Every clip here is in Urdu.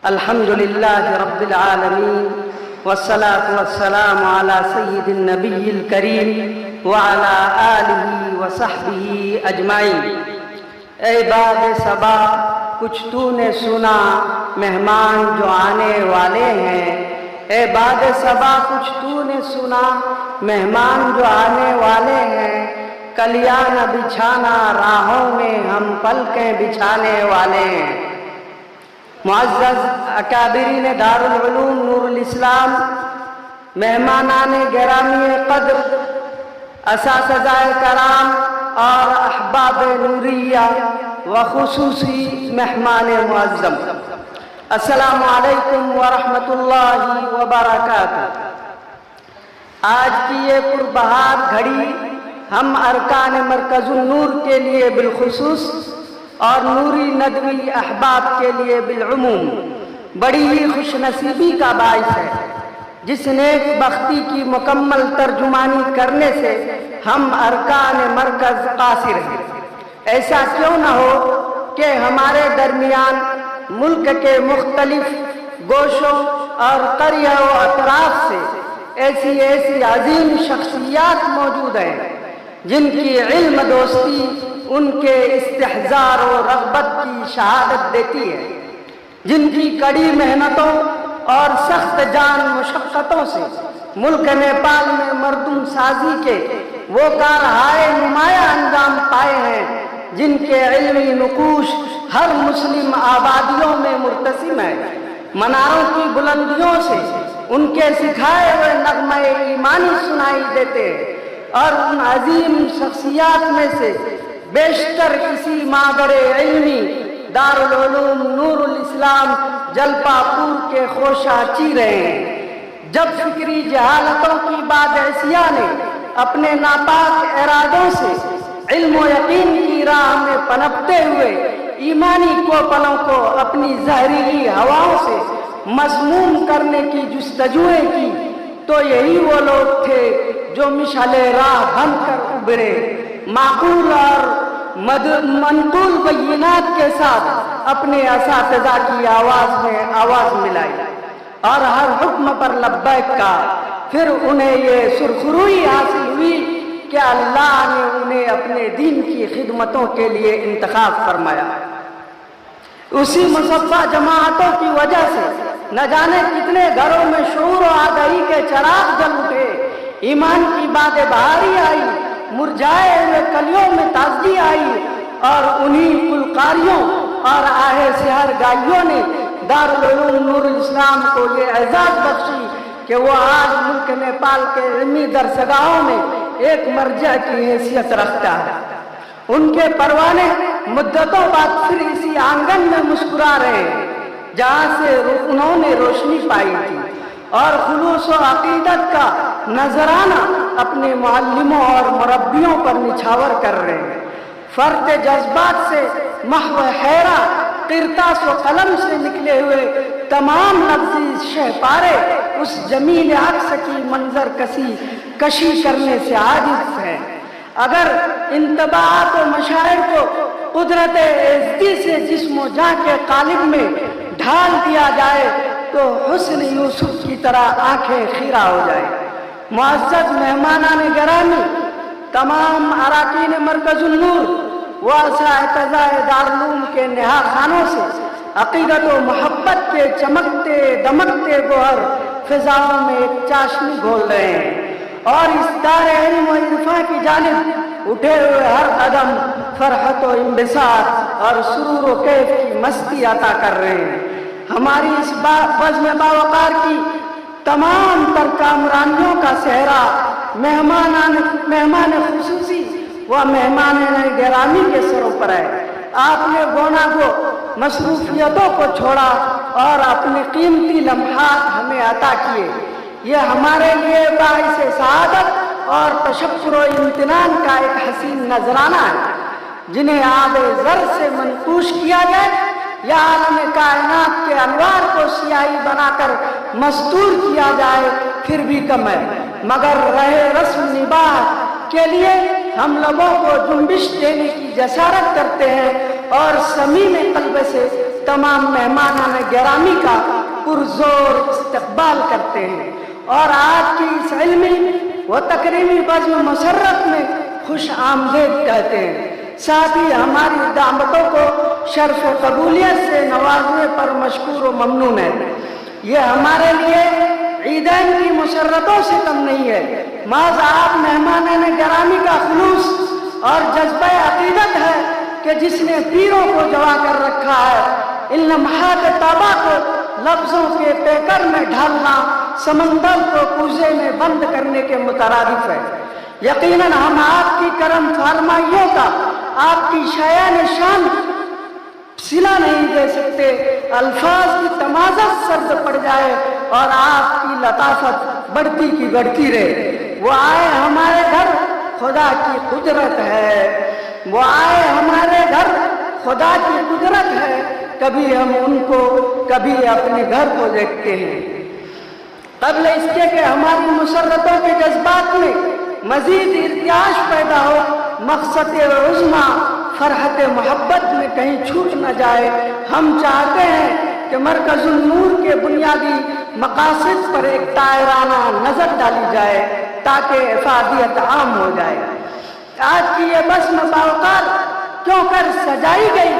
الحمد لله رب العالمين والصلاة والسلام على سيد النبي الكريم وعلى آله وصحبه اجمعین۔ اے باد صبا کچھ تو نے سنا مہمان جو آنے والے ہیں، اے باد صبا کچھ تو نے سنا مہمان جو آنے والے ہیں، کلیاں نہ بچھانا راہوں میں ہم پلکیں بچھانے والے ہیں۔ معزز اکابرین دارالعلوم نور الاسلام، مہمانان گرامی قدر، اساتذہ کرام اور احباب نوریہ و خصوصی مہمان معظم، السلام علیکم ورحمۃ اللہ وبرکاتہ۔ آج کی یہ پربہار گھڑی ہم ارکان مرکز النور کے لیے بالخصوص اور نوری ندوی احباب کے لیے بالعموم بڑی ہی خوش نصیبی کا باعث ہے، جس نیک بختی کی مکمل ترجمانی کرنے سے ہم ارکان مرکز قاصر ہیں۔ ایسا کیوں نہ ہو کہ ہمارے درمیان ملک کے مختلف گوشوں اور قریہ و اطراف سے ایسی عظیم شخصیات موجود ہیں جن کی علم دوستی ان کے استحضار و رغبت کی شہادت دیتی ہے، جن کی کڑی محنتوں اور سخت جان مشقتوں سے ملک نیپال میں مردم سازی کے وہ کارہائے نمایاں انجام پائے ہیں، جن کے علمی نقوش ہر مسلم آبادیوں میں مرتسم ہے۔ مناروں کی بلندیوں سے ان کے سکھائے ہوئے نغمہ ایمانی سنائی دیتے ہیں، اور ان عظیم شخصیات میں سے بیشتر اسی ماغر علمی دارالعلوم نور الاسلام جلپا پور کے خوشہ چی رہے ہیں۔ جب فکری جہالتوں کی بادعثیہ نے اپنے ناپاک ارادوں سے علم و یقین کی راہ میں پنپتے ہوئے ایمانی کوپلوں کو اپنی زہریلی ہواؤں سے مسموم کرنے کی جستجویں کی، تو یہی وہ لوگ تھے جو مشعل راہ بن کر ابھرے، معقول اور منقول بینات کے ساتھ اپنے اساتذہ کی آواز میں آواز ملائی اور ہر حکم پر لبیک کا۔ پھر انہیں یہ سرخروئی حاصل ہوئی کہ اللہ نے انہیں اپنے دین کی خدمتوں کے لیے انتخاب فرمایا۔ اسی مصفہ جماعتوں کی وجہ سے نہ جانے کتنے گھروں میں شعور و آگاہی کے چراغ جل اٹھے، ایمان کی باد بہاری آئی، مرجھائے ہوئے کلیوں میں تازگی آئی، اور انہی فلقاریوں اور آہ سحر گائیوں نے دارالعلوم نور الاسلام کو یہ اعزاز بخشی کہ وہ آج ملک نیپال کے علمی درسگاہوں میں ایک مرجع کی حیثیت رکھتا ہے۔ ان کے پروانے مدتوں بعد پھر اسی آنگن میں مسکرا رہے ہیں جہاں سے انہوں نے روشنی پائی تھی، اور خلوص و عقیدت کا نذرانہ اپنے معلموں اور مربیوں پر نچھاور کر رہے ہیں۔ فرد جذبات سے محو حیرہ قرطاس و قلم سے نکلے ہوئے تمام لفظی شہپارے اس جمیل عکس کی منظر کشی کرنے سے عاجز ہیں۔ اگر انطباعات و مشاعر کو قدرت ازدی سے جسم و جاں کے قالب میں ڈھال دیا جائے تو حسن یوسف کی طرح آنکھیں خیرہ ہو جائے۔ معزز مہمانان گرامی، تمام اراکین مرکز النور و اساتذہ دارالعلوم کے نہا خانوں سے عقیدت و محبت کے چمکتے دمکتے گوہر فضاؤں میں ایک چاشنی گھول رہے ہیں، اور اس دار علم و عرفاں کی جانب اٹھے ہوئے ہر قدم فرحت و انبساط اور سرور و کیف کی مستی عطا کر رہے ہیں۔ ہماری اس بزم باوقار کی تمام تر کامرانیوں کا صحرا مہمان خصوصی و مہمان گرامی کے سروں پر ہے۔ آپ نے گونا گو مصروفیتوں کو چھوڑا اور اپنے قیمتی لمحات ہمیں عطا کیے۔ یہ ہمارے لیے باعث سعادت اور تشکر و امتنان کا ایک حسین نذرانہ ہے، جنہیں آب زر سے منقوش کیا جائے یا عالم کائنات کے انوار کو سیاہی بنا کر مستور کیا جائے پھر بھی کم ہے، مگر رہے رسم نباہ کے لیے ہم لوگوں کو جنبش دینے کی جسارت کرتے ہیں اور صمیم قلب سے تمام مہمانان گرامی کا پرزور استقبال کرتے ہیں اور آج کی اس علمی و تکریمی بزم مسرت میں خوش آمدید کہتے ہیں۔ ساتھ ہی ہماری دعوتوں کو شرف قبولیت سے نوازنے پر مشکور و ممنون ہے۔ یہ ہمارے لیے عیدین کی مسرتوں سے کم نہیں ہے، محض آپ مہمانان گرامی کا خلوص اور جذبہ عقیدت ہے کہ جس نے پیروں کو جوا کر رکھا ہے۔ ان لمحات طابہ کو لفظوں کے پیکر میں ڈھالنا سمندر کو کوزے میں بند کرنے کے مترادف ہے۔ یقیناً ہم آپ کی کرم فرمائیوں کا آپ کی شایان شان صلہ نہیں دے سکتے، الفاظ کی تمازت سرد پڑ جائے اور آپ کی لطافت بڑھتی کی بڑھتی رہے۔ وہ آئے ہمارے گھر، خدا کی قدرت ہے، وہ آئے ہمارے گھر، خدا کی قدرت ہے، کبھی ہم ان کو کبھی اپنے گھر کو دیکھتے ہیں۔ قبل اس کے کہ ہماری مسرتوں کے جذبات میں مزید ارتعاش پیدا ہو، مقصد عظمیٰ فرحت محبت میں کہیں چھوٹ نہ جائے، ہم چاہتے ہیں کہ مرکز النور کے بنیادی مقاصد پر ایک طائرانہ نظر ڈالی جائے تاکہ افادیت عام ہو جائے۔ آج کی یہ بزم باوقار کیوں کر سجائی گئی،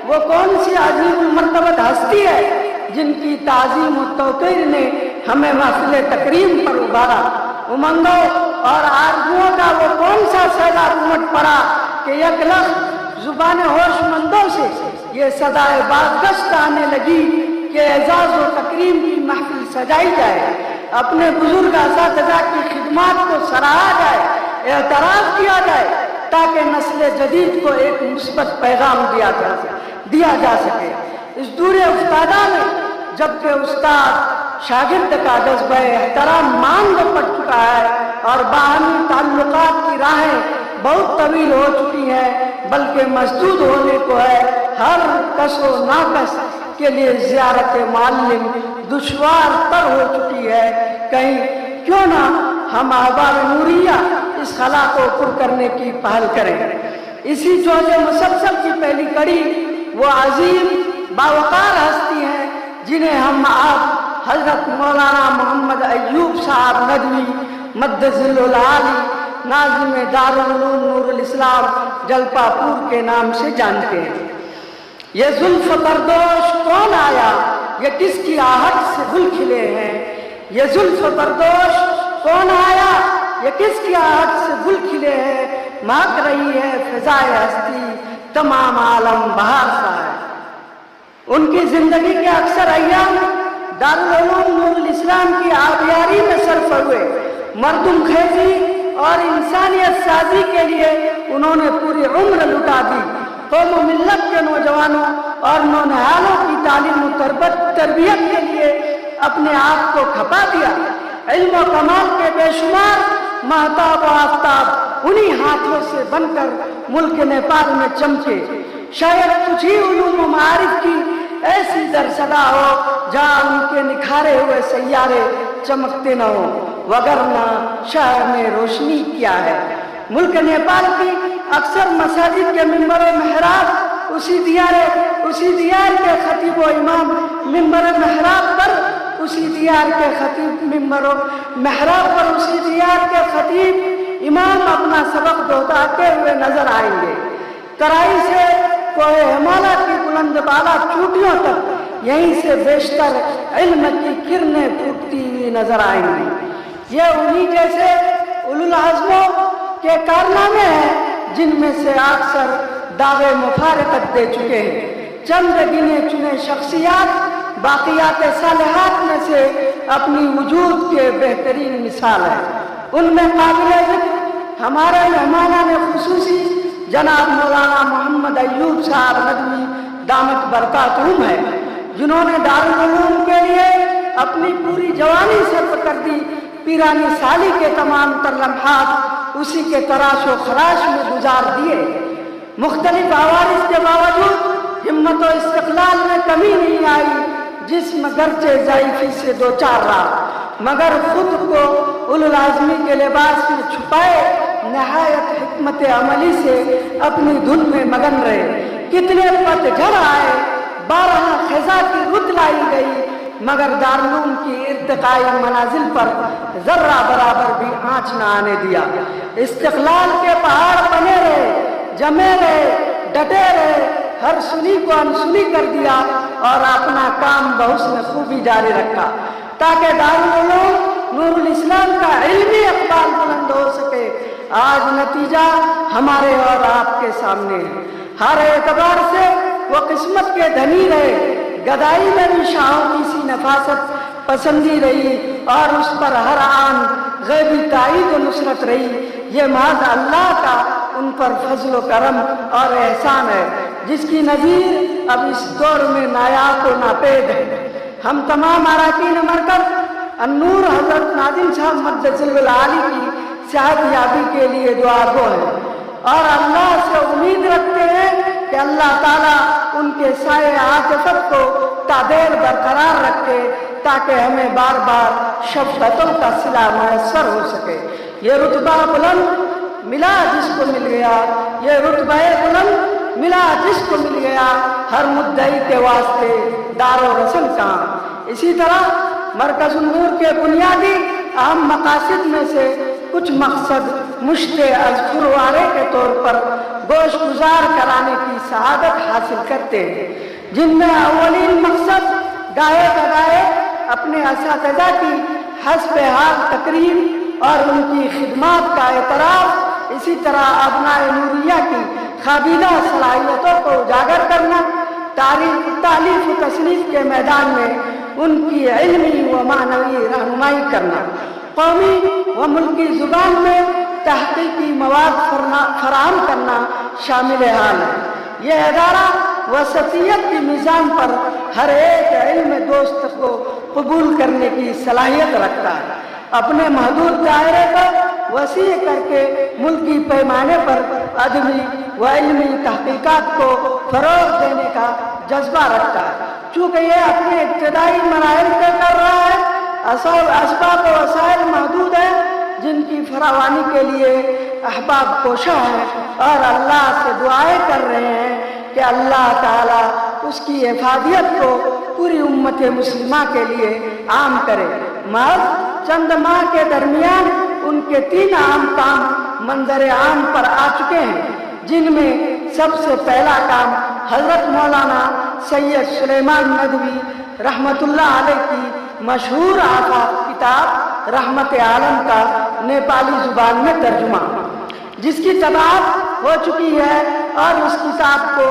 وہ کون سی عظیم المرتبت ہستی ہے جن کی تعظیم و توقیر نے ہمیں محفل تکریم پر ابھارا؟ امنگوں اور آرزوؤں کا وہ کون سا سیلاب امٹ پڑا کہ یک لفظ زبان ہوش مندوں سے یہ صدائے بازگشت آنے لگی کہ اعزاز و تکریم کی محفل سجائی جائے، اپنے بزرگ اساتذہ کی خدمات کو سراہا جائے، اعتراف کیا جائے تاکہ نسل جدید کو ایک مثبت پیغام دیا جا سکے۔ اس دور افتادہ میں جبکہ استاد شاگرد کا جذبہ احترام ماند پڑ چکا ہے اور باہمی تعلقات کی راہیں بہت طویل ہو چکی ہیں بلکہ مسدود ہونے کو ہے، ہر کس و ناکس کے لیے زیارت معلم دشوار تر ہو چکی ہے، کہیں کیوں نہ ہم احباب نوریہ اس خلا کو پر کرنے کی پہل کریں۔ اسی جوش مسلسل کی پہلی کڑی وہ عظیم باوقار ہستی ہیں جنہیں ہم آپ حضرت مولانا محمد ایوب صاحب ندوی مد ظل العالی ناظم دارالعلوم نور الاسلام جلپا پور کے نام سے جانتے ہیں۔ یہ زلف بردوش کون آیا، یہ کس کی آہٹ سے گل کھلے ہیں، یہ زلف بردوش کون آیا، یہ کس کی آہٹ سے گل کھلے ہیں، مہک رہی ہے فضائے ہستی تمام عالم بہار سا ہے۔ ان کی زندگی کے اکثر ایام دارالعلوم نور الاسلام کی آبیاری میں صرف ہوئے، مردم خیزی اور انسانیت سازی کے لیے انہوں نے پوری عمر لٹا دی، قوم و ملت کے نوجوانوں اور نونہالوں کی تعلیم و تربیت کے لیے اپنے آپ کو کھپا دیا۔ علم و کمال کے بے شمار مہتاب و آفتاب انہی ہاتھوں سے بن کر ملک نیپال میں چمکے۔ شاید کچھ ہی علوم و معارف کی ایسی در صدا ہو جہاں ان کے نکھارے ہوئے سیارے چمکتے نہ ہو، وگرنہ شہر میں روشنی کیا ہے۔ ملک نیپال کی اکثر مساجد کے ممبر و محراب اسی دیار کے خطیب و امام ممبر محراب پر اسی دیار کے خطیب ممبر و محراب پر اسی دیار کے خطیب امام اپنا سبق دہراتے ہوئے نظر آئیں گے۔ کرائی سے کوہ ہمالہ کی بلند بالا چوٹیوں تک یہیں سے بیشتر علم کی کرنیں پھوٹتی ہوئی نظر آئیں گی۔ یہ انہی جیسے اولو العزموں کے کارنامے ہیں جن میں سے اکثر دعوے مفارقت دے چکے ہیں۔ چند گنے چنے شخصیات باقیات صالحات میں سے اپنی وجود کے بہترین مثال ہیں۔ ان میں قابل ذکر ہمارے مہمانان خصوصی جناب مولانا محمد ایوب صاحب ندوی دامت برکاتہم ہے، جنہوں نے دارالعلوم کے لیے اپنی پوری جوانی صرف کر دی، پیرانی سالی کے تمام تر لمحات اسی کے تراش و خراش میں گزار دیے۔ مختلف عوارض کے باوجود ہمت و استقلال میں کمی نہیں آئی، جسم گرچہ ضعیفی سے دوچار رہا مگر خود کو اولو العزمی کے لباس میں چھپائے نہایت حکمت عملی سے اپنی دھن میں مگن رہے۔ کتنے پتجھڑ آئے 12 خزاں کی رت لائی گئی، مگر دارالعلوم کی ارتقائی منازل پر ذرہ برابر بھی آنچ نہ آنے دیا۔ استقلال کے پہاڑ بنے رہے، جمے رہے، ڈٹے رہے، ہر سنی کو انسنی کر دیا اور اپنا کام بحسن خوبی جاری رکھا تاکہ دارالعلوم نور الاسلام کا علمی اقبال بلند ہو سکے۔ آج نتیجہ ہمارے اور آپ کے سامنے ہے۔ ہر اعتبار سے وہ قسمت کے دھنی رہے، گدائی میں بھی شاہوں کی سی نفاست پسندی رہی اور اس پر ہر آن غیبی تائید و نصرت رہی۔ یہ محض اللہ کا ان پر فضل و کرم اور احسان ہے جس کی نظیر اب اس دور میں نایاب و ناپید ہے۔ ہم تمام اراکین مرکز النور حضرت ناظم صاحب مدثر العالی کی صحت یابی کے لیے دعا گو ہیں اور اللہ سے امید رکھتے ہیں کہ اللہ تعالیٰ ان کے سائے عاطفت کو تادیر برقرار رکھے تاکہ ہمیں بار بار شفقتوں کا صلہ میسر ہو سکے۔ یہ رتبہ بلند ملا جس کو مل گیا، یہ رتبہ بلند ملا جس کو مل گیا، ہر مدعی کے واسطے دار و رسم کہاں۔ اسی طرح مرکز النور کے بنیادی اہم مقاصد میں سے کچھ مقصد مشت اذکر وارے کے طور پر گوش گزار کرانے کی سعادت حاصل کرتے ہیں، جن میں اولین مقصد گاہے بگاہے اپنے اساتذہ کی حسب حال تقریم اور ان کی خدمات کا اعتراف، اسی طرح ابناء نوریہ کی قابلہ صلاحیتوں کو اجاگر کرنا، تالیف و تصنیف کے میدان میں ان کی علمی و معنوی رہنمائی کرنا، قومی و ملکی زبان میں تحقیقی مواد فراہم کرنا شامل حال ہے۔ یہ ادارہ وسطیت کی میزان پر ہر ایک علم دوست کو قبول کرنے کی صلاحیت رکھتا ہے، اپنے محدود دائرے کو وسیع کر کے ملکی پیمانے پر ادبی و علمی تحقیقات کو فروغ دینے کا جذبہ رکھتا ہے۔ چونکہ یہ اپنے ابتدائی مراحل طے کر رہا ہے، اسباب و وسائل محدود ہیں جن کی فراوانی کے لیے احباب کوشاں ہیں اور اللہ سے دعائیں کر رہے ہیں کہ اللہ تعالیٰ اس کی افادیت کو پوری امت مسلمہ کے لیے عام کرے۔ محض چند ماہ کے درمیان ان کے 3 اہم کام منظر عام پر آ چکے ہیں، جن میں سب سے پہلا کام حضرت مولانا سید سلیمان ندوی رحمت اللہ علیہ کی مشہور آفاق کتاب رحمت عالم کا نیپالی زبان میں ترجمہ، جس کی طباعت ہو چکی ہے اور اس کتاب کو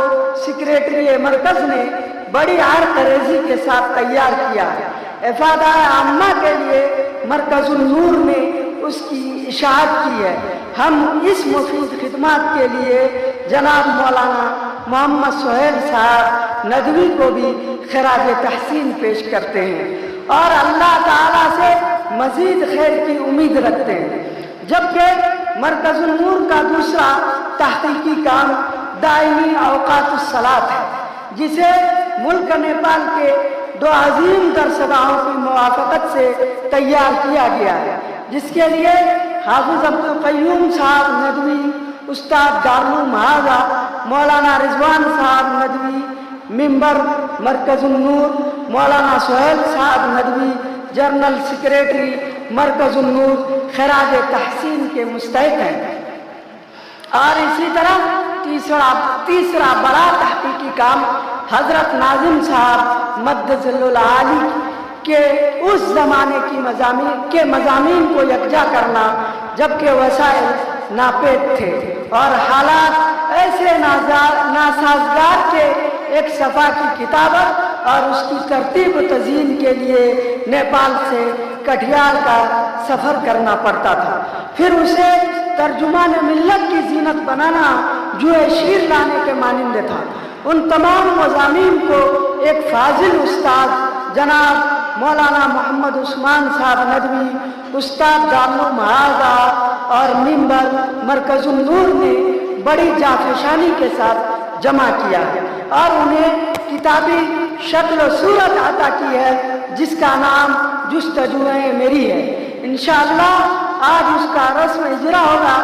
سیکریٹری مرکز نے بڑی عرض کے ساتھ تیار کیا ہے۔ افادہ عامہ کے لیے مرکز النور نے اس کی اشاعت کی ہے۔ ہم اس مفید خدمات کے لیے جناب مولانا محمد سہیل صاحب ندوی کو بھی خراج تحسین پیش کرتے ہیں اور اللہ تعالیٰ سے مزید خیر کی امید رکھتے ہیں۔ جبکہ مرکز النور کا دوسرا تحقیقی کام دائمی اوقات الصلاۃ ہے، جسے ملک نیپال کے 2 عظیم درسگاہوں کی موافقت سے تیار کیا گیا ہے، جس کے لیے حافظ عبدالقیوم صاحب ندوی، استاد دارالعلوم ہاضہ مولانا رضوان صاحب ندوی، ممبر مرکز النور مولانا سہیل صاحب ندوی، جنرل سیکریٹری مرکز النور خراج تحسین کے مستحق ہیں۔ اور اسی طرح تیسرا بڑا تحقیقی کام حضرت ناظم صاحب مدثر العالی کے اس زمانے کے مضامین کو یکجا کرنا جبکہ وسائل ناپید تھے اور حالات ایسے ناسازگار کے ایک صفحہ کی کتابت اور اس کی ترتیب و تزیین کے لیے نیپال سے کٹھیار کا سفر کرنا پڑتا تھا، پھر اسے ترجمان ملت کی زینت بنانا جو شیر لانے کے مانند تھا۔ ان تمام مضامین کو ایک فاضل استاد جناب مولانا محمد عثمان صاحب ندوی، استاد دارالعلوم ہاضہ اور ممبر مرکز النور نے بڑی جافشانی کے ساتھ جمع کیا ہے اور انہیں کتابی شکل و صورت عطا کی ہے جس کا نام جستجوئیں میری ہے۔ انشاءاللہ آج اس کا رسم اجرا ہوگا،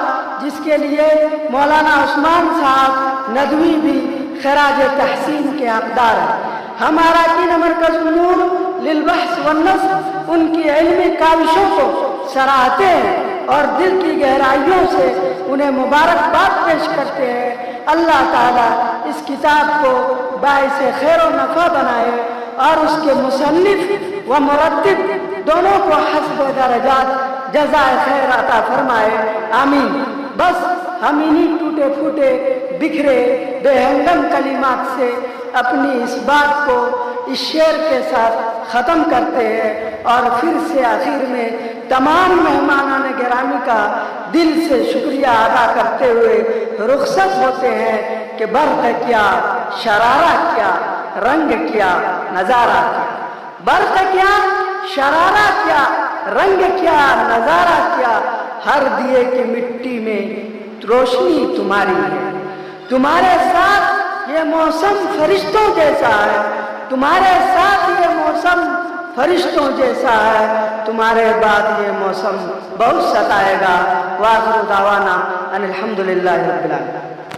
جس کے لیے مولانا عثمان صاحب ندوی بھی خراج تحسین کے حقدار ہیں۔ ہمارا دین مرکز نور للبحث والنصر ان کی علمی کاوشوں کو سراہتے ہیں اور دل کی گہرائیوں سے انہیں مبارکباد پیش کرتے ہیں۔ اللہ تعالیٰ اس کتاب کو باعث خیر و نفع بنائے اور اس کے مصنف و مرتب دونوں کو حسب درجات جزائے خیر عطا فرمائے، آمین۔ بس ہم انہی ٹوٹے پھوٹے بکھرے بے ہنگم کلمات سے اپنی اس بات کو اس شعر کے ساتھ ختم کرتے ہیں اور پھر سے آخر میں تمام مہمانان گرامی کا دل سے شکریہ ادا کرتے ہوئے رخصت ہوتے ہیں کہ برق کیا، شرارہ کیا، رنگ کیا، نظارہ کیا۔ برق کیا، شرارہ کیا، رنگ کیا، نظارہ کیا، ہر دیے کی مٹی میں روشنی تمہاری ہے۔ تمہارے ساتھ یہ موسم فرشتوں جیسا ہے، تمہارے ساتھ یہ موسم فرشتوں جیسا ہے، تمہارے بعد یہ موسم بہت ستائے گا۔ وآخر دعوانا ان الحمدللہ رب العالمین۔